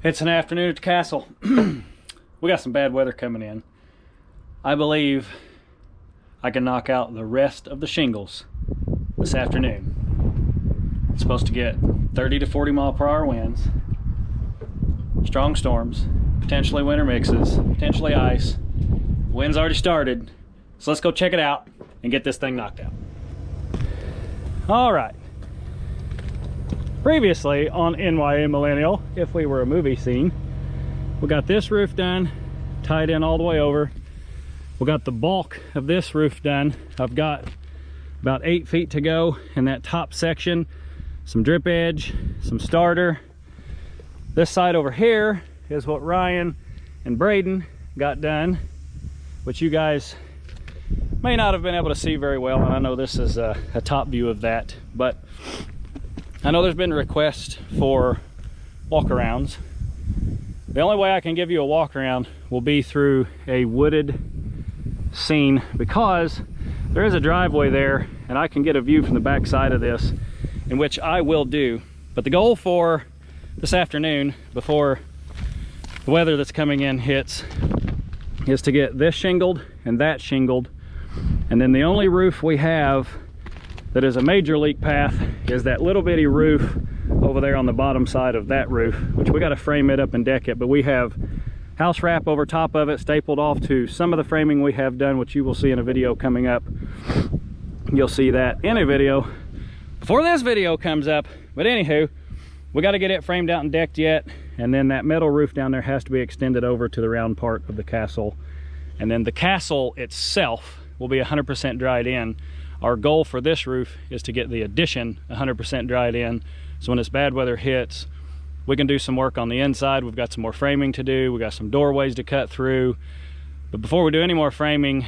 It's an afternoon at the castle. We got some bad weather coming in. I believe I can knock out the rest of the shingles this afternoon. It's supposed to get 30 to 40 mile per hour winds, strong storms, potentially winter mixes, potentially ice. Wind's already started, so let's go check it out and get this thing knocked out. All right. Previously on NYA Millennial, if we were a movie scene, we got this roof done, tied in all the way over. We got the bulk of this roof done. I've got about 8 feet to go in that top section, some drip edge, some starter. This side over here is what Ryan and Braden got done, which you guys may not have been able to see very well, and I know this is a top view of that, but I know there's been requests for walk-arounds. The only way I can give you a walk-around will be through a wooded scene, because there is a driveway there and I can get a view from the back side of this, in which I will do. But the goal for this afternoon, before the weather that's coming in hits, is to get this shingled and that shingled. And then the only roof we have that is a major leak path is that little bitty roof over there on the bottom side of that roof, which we got to frame it up and deck it, but we have house wrap over top of it, stapled off to some of the framing we have done, which you will see in a video coming up. You'll see that in a video before this video comes up. But anywho, we got to get it framed out and decked yet, and then that metal roof down there has to be extended over to the round part of the castle, and then the castle itself will be 100% dried in. Our goal for this roof is to get the addition 100% dried in, so when this bad weather hits, we can do some work on the inside. We've got some more framing to do, we got some doorways to cut through. But before we do any more framing,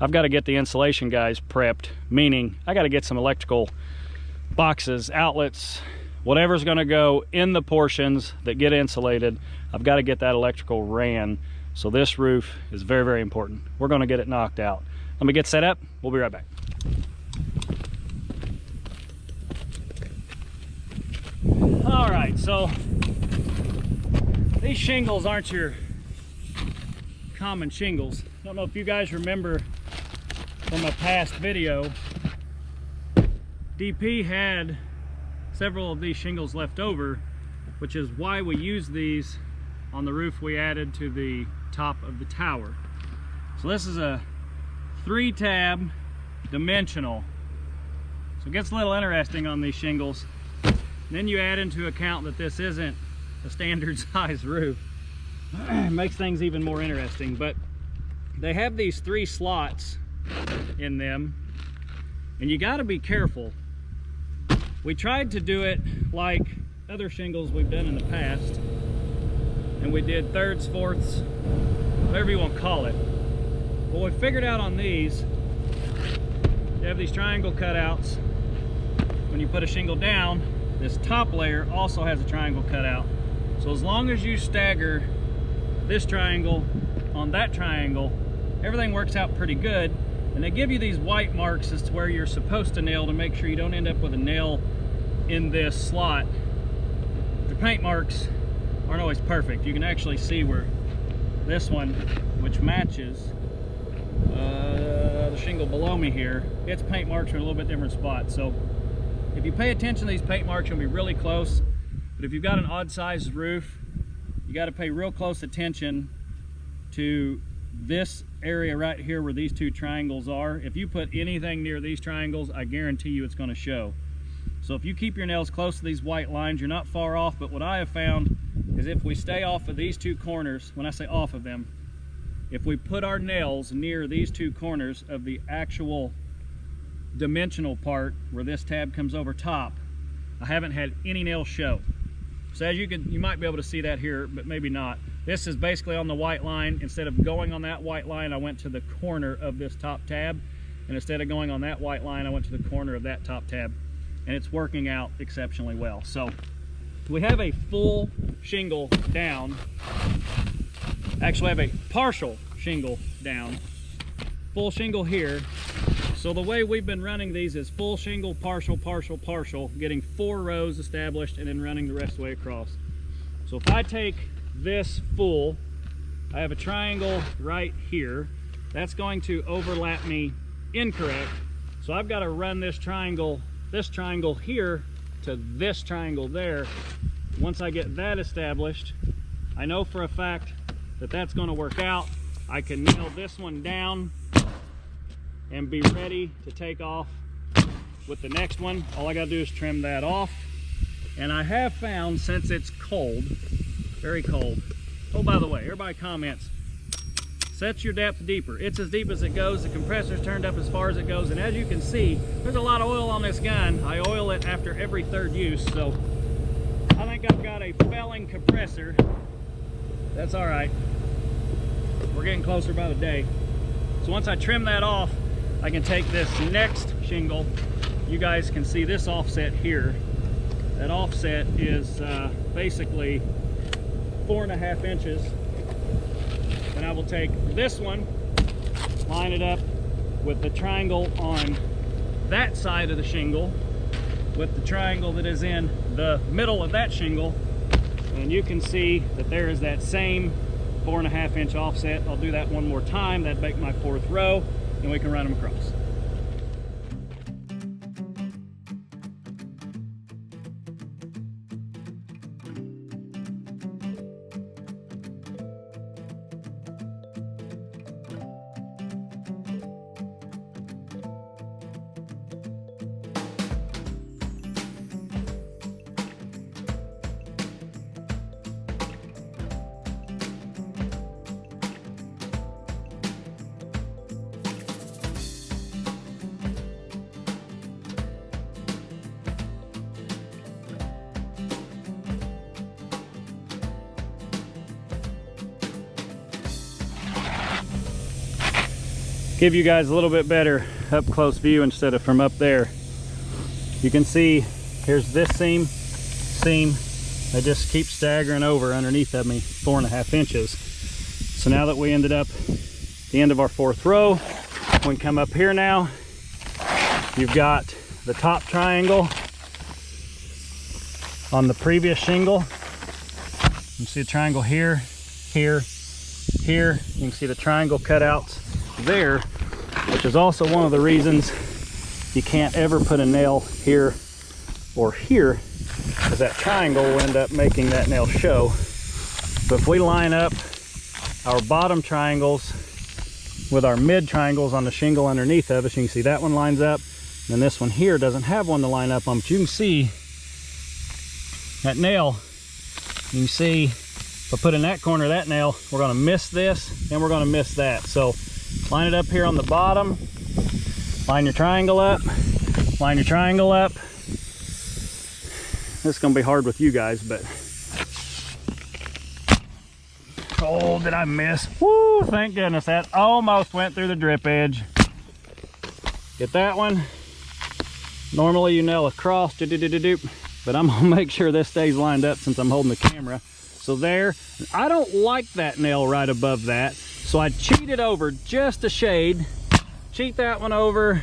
I've got to get the insulation guys prepped, meaning I got to get some electrical boxes, outlets, whatever's going to go in the portions that get insulated. I've got to get that electrical ran. So this roof is very, very important. We're going to get it knocked out. Let me get set up. We'll be right back. All right, so these shingles aren't your common shingles. I don't know if you guys remember from a past video, DP had several of these shingles left over, which is why we used these on the roof we added to the top of the tower. So this is a 3-tab dimensional, so it gets a little interesting on these shingles. Then you add into account that this isn't a standard size roof. It makes things even more interesting. But they have these 3 slots in them, and you got to be careful. We tried to do it like other shingles we've done in the past, and we did thirds, fourths, whatever you want to call it. What we figured out on these, you have these triangle cutouts. When you put a shingle down, this top layer also has a triangle cutout. So as long as you stagger this triangle on that triangle, everything works out pretty good. And they give you these white marks as to where you're supposed to nail, to make sure you don't end up with a nail in this slot. The paint marks aren't always perfect. You can actually see where this one, which matches the shingle below me here, its paint marks are in a little bit different spot. So if you pay attention to these paint marks, you'll be really close. But if you've got an odd sized roof, you got to pay real close attention to this area right here where these 2 triangles are. If you put anything near these triangles, I guarantee you it's going to show. So if you keep your nails close to these white lines, you're not far off. But what I have found is if we stay off of these 2 corners, when I say off of them, if we put our nails near these 2 corners of the actual dimensional part where this tab comes over top, I haven't had any nails show. So as you might be able to see that here, but maybe not. This is basically on the white line. Instead of going on that white line, I went to the corner of this top tab, and instead of going on that white line, I went to the corner of that top tab, and it's working out exceptionally well. So we have a full shingle down. Actually, I have a partial shingle down, full shingle here. So the way we've been running these is full shingle, partial, partial, partial, getting 4 rows established and then running the rest of the way across. So if I take this full, I have a triangle right here. That's going to overlap me incorrect. So I've got to run this triangle here to this triangle there. Once I get that established, I know for a fact that that's going to work out. I can nail this one down and be ready to take off with the next one. All I got to do is trim that off. And I have found, since it's cold, very cold. Oh, by the way, everybody comments, set your depth deeper. It's as deep as it goes. The compressor's turned up as far as it goes. And as you can see, there's a lot of oil on this gun. I oil it after every third use. So I think I've got a failing compressor. That's all right. We're getting closer by the day. So once I trim that off, I can take this next shingle. You guys can see this offset here. That offset is basically 4.5 inches. And I will take this one, line it up with the triangle on that side of the shingle, with the triangle that is in the middle of that shingle, and you can see that there is that same 4.5 inch offset. I'll do that one more time. That'd make my 4th row, and we can run them across. Give you guys a little bit better up close view instead of from up there. You can see here's this seam. They just keep staggering over underneath of me, 4.5 inches. So now that we ended up the end of our 4th row, we can come up here now. You've got the top triangle on the previous shingle. You see a triangle here, here, here. You can see the triangle cutouts there, which is also one of the reasons you can't ever put a nail here or here, because that triangle will end up making that nail show. But if we line up our bottom triangles with our mid triangles on the shingle underneath of us, you can see that one lines up, and this one here doesn't have one to line up on, but you can see that nail. You can see if I put in that corner of that nail, we're going to miss this and we're going to miss that. So line it up here on the bottom, line your triangle up, line your triangle up. This is going to be hard with you guys, but oh, did I miss? Woo, thank goodness, that almost went through the drip edge. Get that one. Normally you nail across, but I'm gonna make sure this stays lined up since I'm holding the camera. So there, I don't like that nail right above that, so I cheat it over just a shade. Cheat that one over,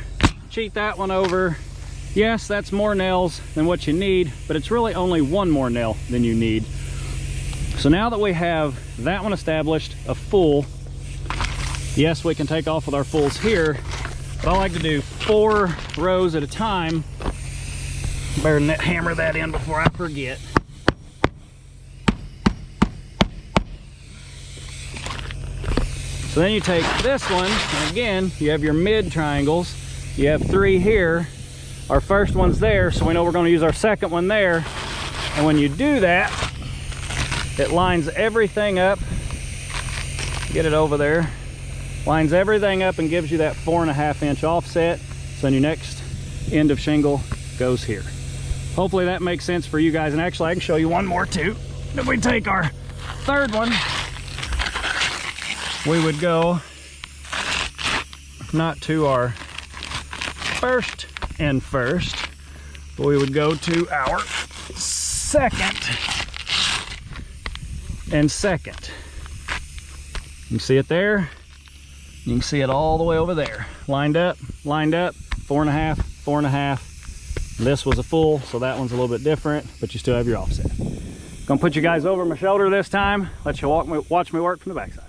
cheat that one over. Yes, that's more nails than what you need, but it's really only one more nail than you need. So now that we have that one established, a full, yes, we can take off with our fulls here, but I like to do 4 rows at a time. Better hammer that in before I forget. So then you take this one, and again, you have your mid triangles. You have 3 here. Our first one's there, so we know we're going to use our second one there. And when you do that, it lines everything up. Get it over there. Lines everything up and gives you that 4.5 inch offset. So then your next end of shingle goes here. Hopefully that makes sense for you guys. And actually I can show you one more too. If we take our third one, we would go not to our first and first, but we would go to our second and second. You can see it there. You can see it all the way over there. Lined up, 4.5, 4.5. This was a full, so that one's a little bit different, but you still have your offset. Gonna put you guys over my shoulder this time. Let you watch me work from the backside.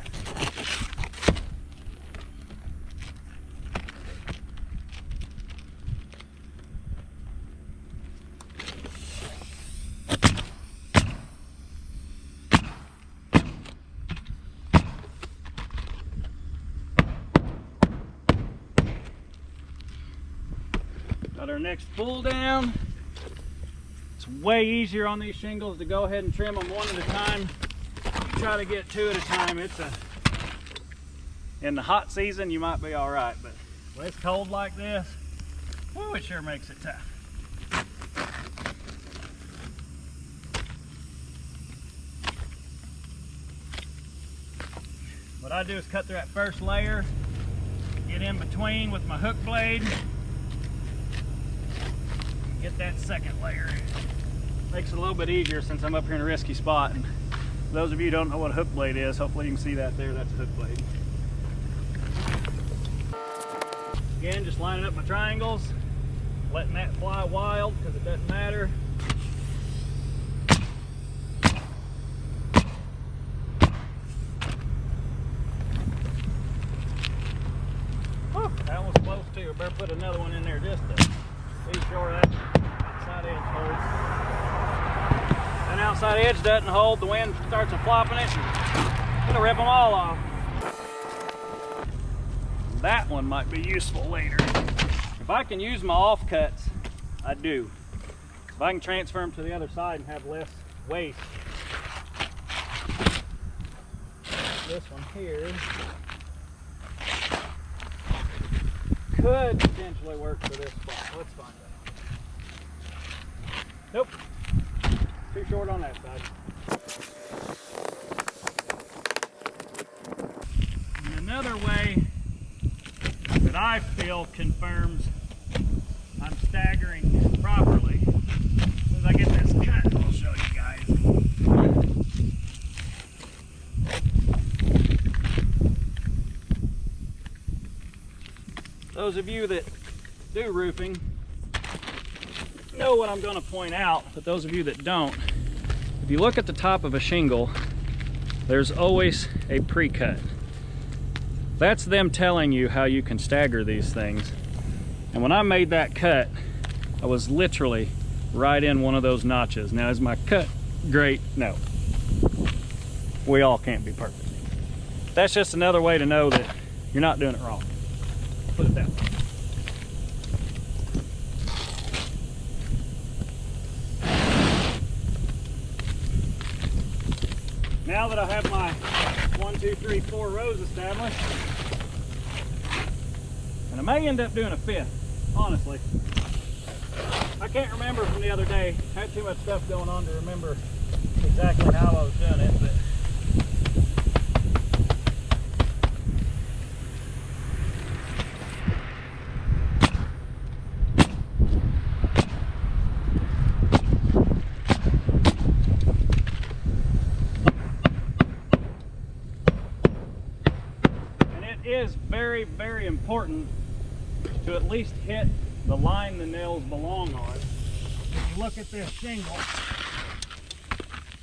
Got our next pull down. It's way easier on these shingles to go ahead and trim them one at a time. Try to get two at a time. In the hot season you might be all right, but when it's cold like this, whoo, it sure makes it tough. What I do is cut through that first layer, get in between with my hook blade, get that second layer. Makes it a little bit easier since I'm up here in a risky spot. And for those of you who don't know what a hook blade is, hopefully you can see that there, that's a hook blade. Again, just lining up my triangles, letting that fly wild because it doesn't matter. Whew, that one's close too. I better put another one in there just to be sure that outside edge holds. That outside edge doesn't hold, the wind starts flopping it, and it'll rip them all off. That one might be useful later. If I can use my offcuts, I do. If I can transfer them to the other side and have less waste. This one here could potentially work for this spot. Let's find out. Nope. Too short on that side. And another way that I feel confirms I'm staggering properly as I get this cut, I'll show you guys. Those of you that do roofing know what I'm going to point out, but those of you that don't, if you look at the top of a shingle, there's always a pre-cut. That's them telling you how you can stagger these things. And when I made that cut, I was literally right in one of those notches. Now, is my cut great? No. We all can't be perfect. That's just another way to know that you're not doing it wrong. Put it that way. Now that I have my 1, 2, 3, 4 rows established, and I may end up doing a 5th, honestly. I can't remember from the other day. I had too much stuff going on to remember exactly how I was doing it, but is very, very important to at least hit the line the nails belong on. If you look at this shingle,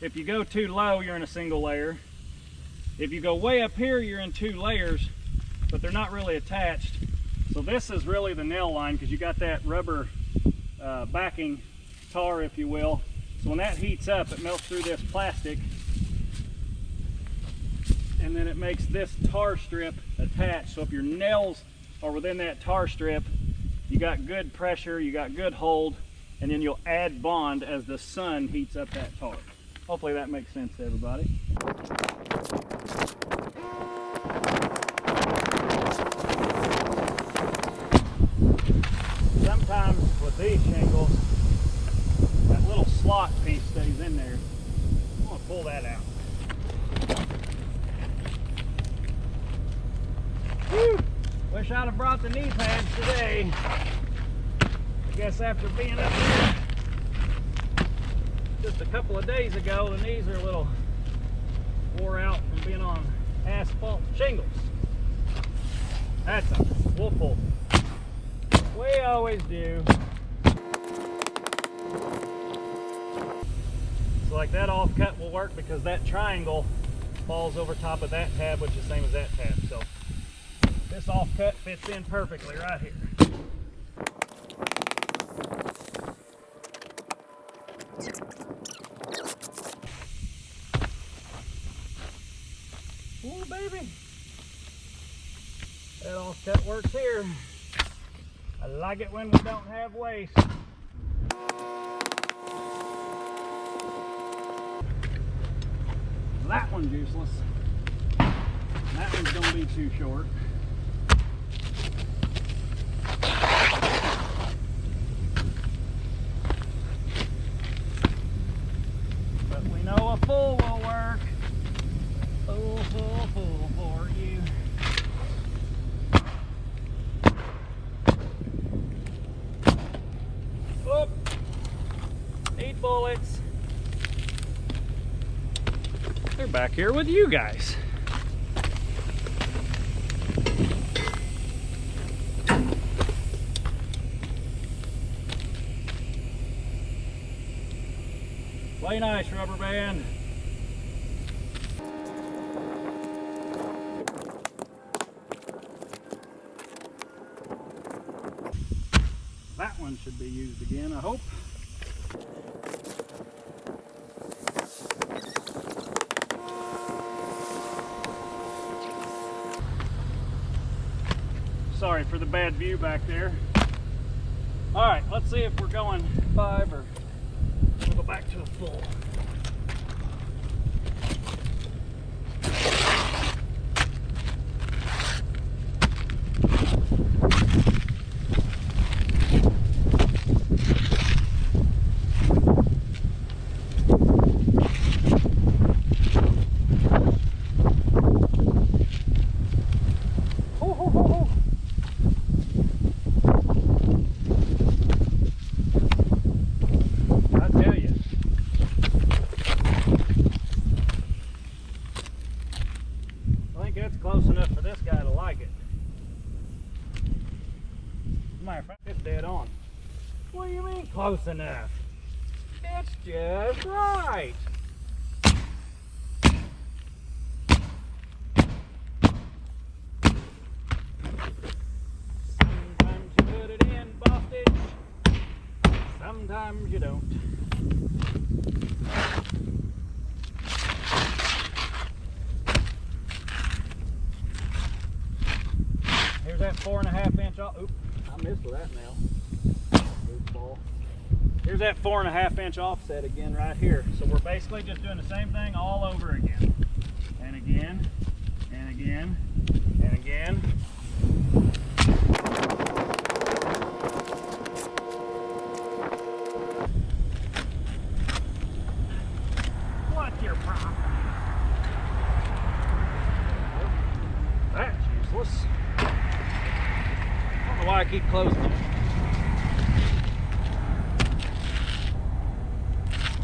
if you go too low, you're in a single layer. If you go way up here, you're in 2 layers, but they're not really attached. So this is really the nail line because you got that rubber backing tar, if you will. So when that heats up, it melts through this plastic, and then it makes this tar strip attached. So if your nails are within that tar strip, you got good pressure, you got good hold, and then you'll add bond as the sun heats up that tar. Hopefully that makes sense to everybody. Sometimes with these shingles, that little slot piece stays in there. I'm gonna pull that out. Whew. Wish I'd have brought the knee pads today. I guess after being up here just a couple of days ago, the knees are a little wore out from being on asphalt shingles. That's all. We'll pull. We always do. So like that offcut will work because that triangle falls over top of that tab, which is the same as that tab. So this offcut fits in perfectly right here. Ooh, baby. That offcut works here. I like it when we don't have waste. That one's useless. That one's gonna be too short. But we know a full will work. Full for you. Whoop. Need bullets. They're back here with you guys. Play nice, rubber band. That one should be used again, I hope. Sorry for the bad view back there. All right, let's see if we're going 5 or we'll go back to a full. It's close enough for this guy to like it. Matter of fact, it's dead on. What do you mean close enough? It's just right. Sometimes you put it in, Bostage. Sometimes you don't. Here's that 4.5 inch off. Oop, I missed with that now. Loose ball. Here's that 4.5 inch offset again right here. So we're basically just doing the same thing all over again. And again, and again, and again. What's your problem? That's useless. I don't know why I keep closing it.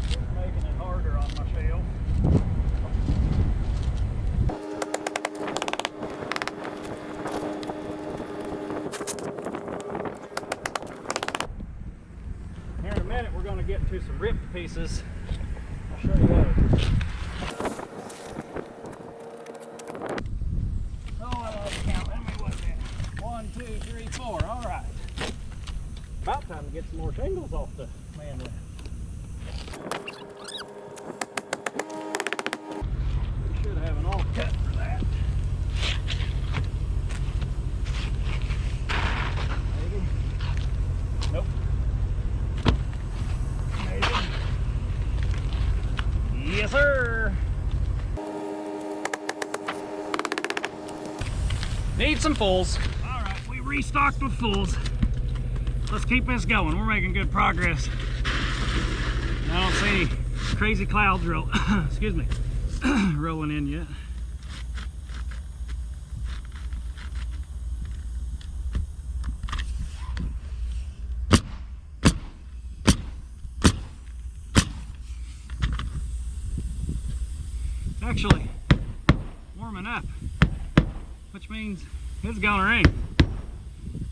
Just making it harder on my shelf. Here in a minute we're going to get to some ripped pieces. I'll show you those. About time to get some more shingles off the mandolin. We should have an offcut for that. Maybe. Nope. Maybe. Yes, sir. Need some fulls. All right, we restocked with fulls. Let's keep this going. We're making good progress. I don't see any crazy clouds excuse me, rolling in yet. It's actually warming up, which means it's gonna rain.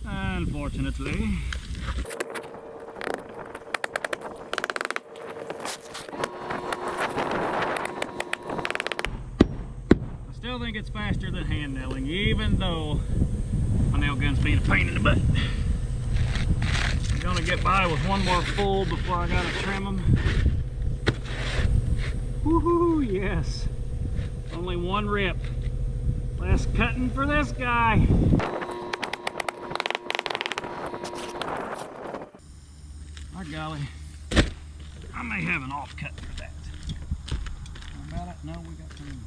Unfortunately. think it's faster than hand nailing, even though my nail gun's being a pain in the butt. I'm gonna get by with one more full before I gotta trim them. Woohoo, yes. Only one rip. Less cutting for this guy. By golly, I may have an offcut for that. How about it? No, we got plenty.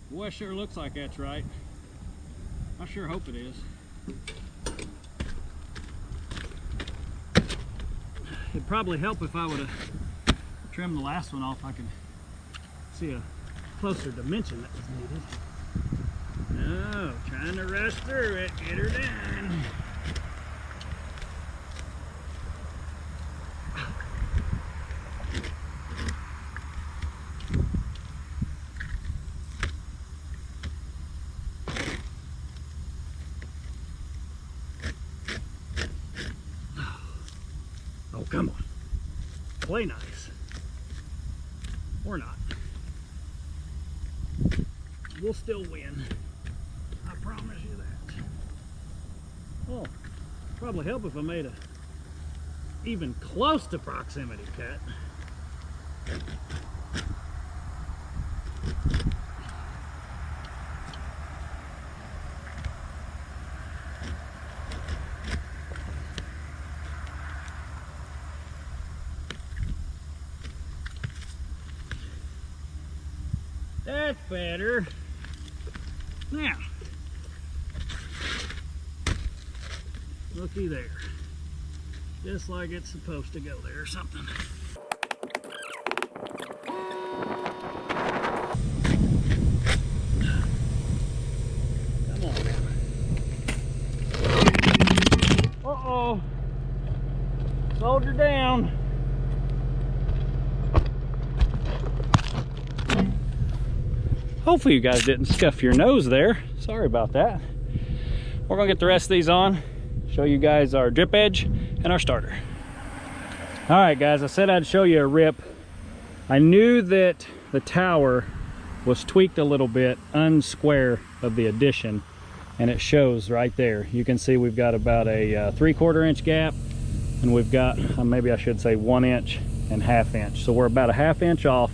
Boy, it sure looks like that's right. I sure hope it is. It'd probably help if I would have trimmed the last one off. I could see a closer dimension that was needed. No, trying to rush through it, get her done. Oh, come on. Play nice. Or not. We'll still win. I promise you that. Oh, probably help if I made a even close to proximity cut. That's better. Now, looky there. Just like it's supposed to go there or something. Come on. Uh-oh. Soldier down. Hopefully you guys didn't scuff your nose there. Sorry about that. We're gonna get the rest of these on, show you guys our drip edge and our starter. All right guys, I said I'd show you a rip. I knew that the tower was tweaked a little bit unsquare of the addition, and it shows right there. You can see we've got about a 3/4 inch gap, and we've got, maybe I should say 1 inch and 1/2 inch. So we're about a 1/2 inch off,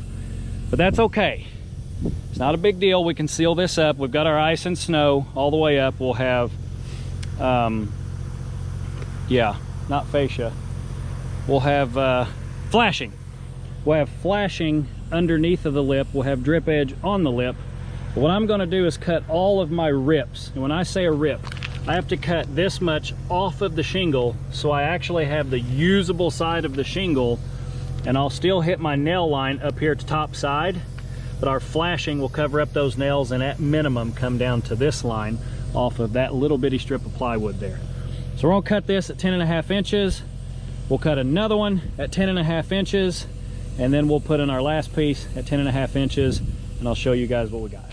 but that's okay. It's not a big deal. We can seal this up. We've got our ice and snow all the way up. We'll have, yeah, not fascia. We'll have flashing. We'll have flashing underneath of the lip. We'll have drip edge on the lip. But what I'm going to do is cut all of my rips. And when I say a rip, I have to cut this much off of the shingle so I actually have the usable side of the shingle, and I'll still hit my nail line up here at the top side. But our flashing will cover up those nails and at minimum come down to this line off of that little bitty strip of plywood there. So we're gonna cut this at 10.5 inches. We'll cut another one at 10.5 inches, and then we'll put in our last piece at 10.5 inches, and I'll show you guys what we got.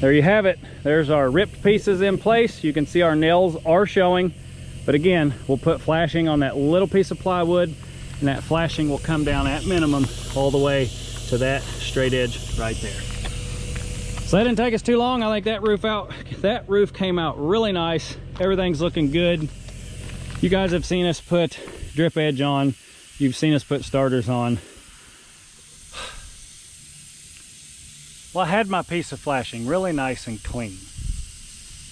There you have it. There's our ripped pieces in place. You can see our nails are showing, but again, we'll put flashing on that little piece of plywood, and that flashing will come down at minimum all the way to that straight edge right there. So that didn't take us too long. I think that roof came out really nice. Everything's looking good. You guys have seen us put drip edge on. You've seen us put starters on. Well, I had my piece of flashing really nice and clean,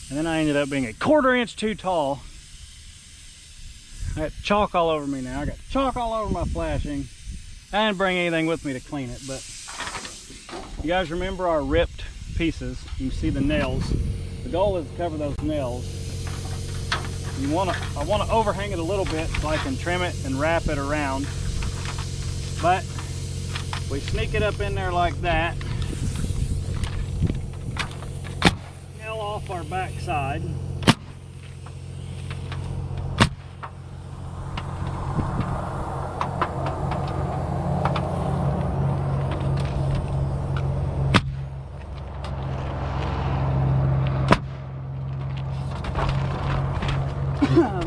and then I ended up being a 1/4 inch too tall. I got chalk all over me now. I got chalk all over my flashing. I didn't bring anything with me to clean it, but You guys remember our ripped pieces? You see the nails. The goal is to cover those nails. I want to overhang it a little bit so I can trim it and wrap it around. But we sneak it up in there like that. Nail off our back side.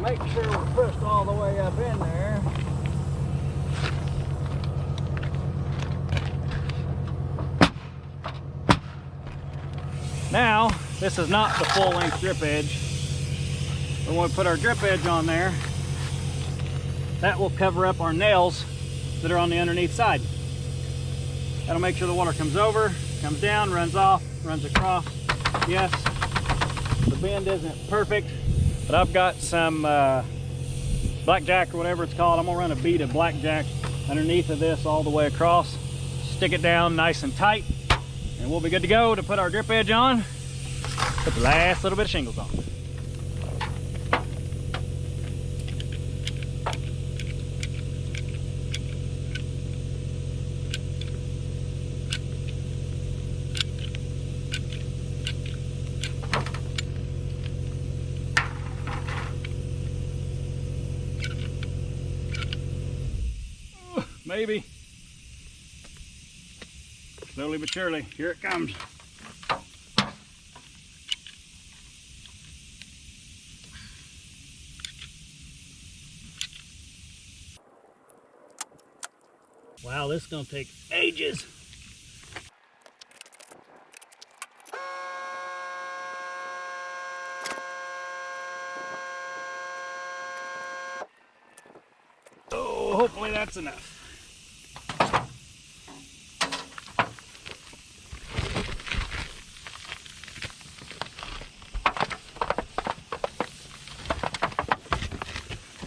Make sure we're pushed all the way up in there. Now, this is not the full length drip edge, but when we put our drip edge on there, that will cover up our nails that are on the underneath side. That'll make sure the water comes over, comes down, runs off, runs across. Yes, the bend isn't perfect, but I've got some blackjack or whatever it's called. I'm gonna run a bead of blackjack underneath of this all the way across, stick it down nice and tight, and we'll be good to go to put our drip edge on, put the last little bit of shingles on. Maybe. Slowly but surely, here it comes. Wow, this is gonna take ages. Oh, hopefully that's enough.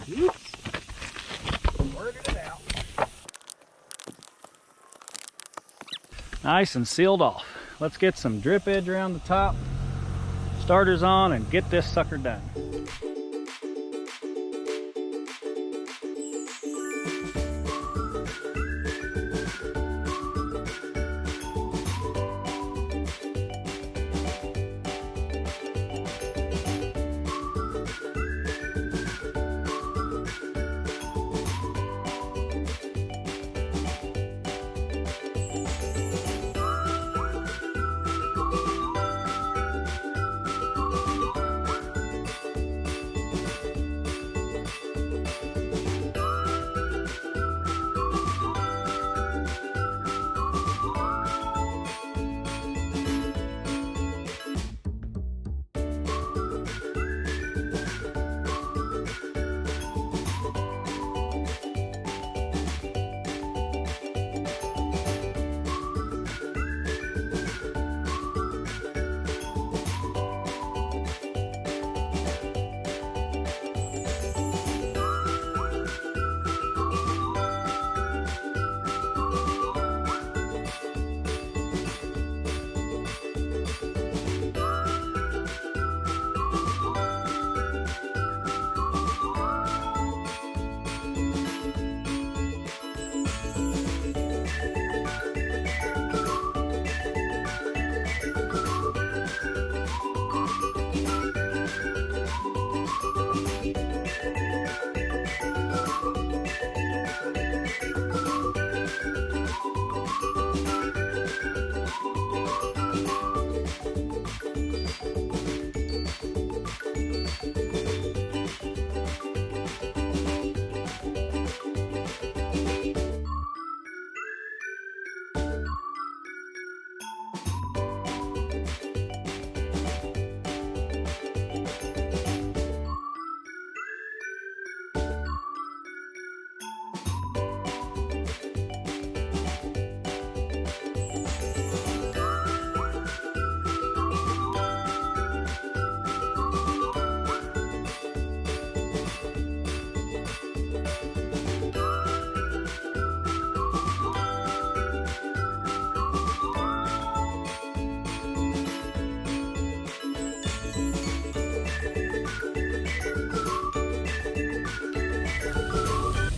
Oops. Squirted it out. Nice and sealed off. Let's get some drip edge around the top, starters on, and get this sucker done.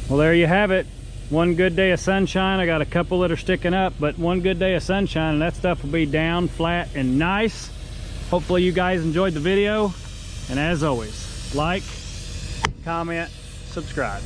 Well, there you have it. One good day of sunshine. I got a couple that are sticking up, but one good day of sunshine and that stuff will be down flat and nice. Hopefully you guys enjoyed the video, and as always, like, comment, subscribe.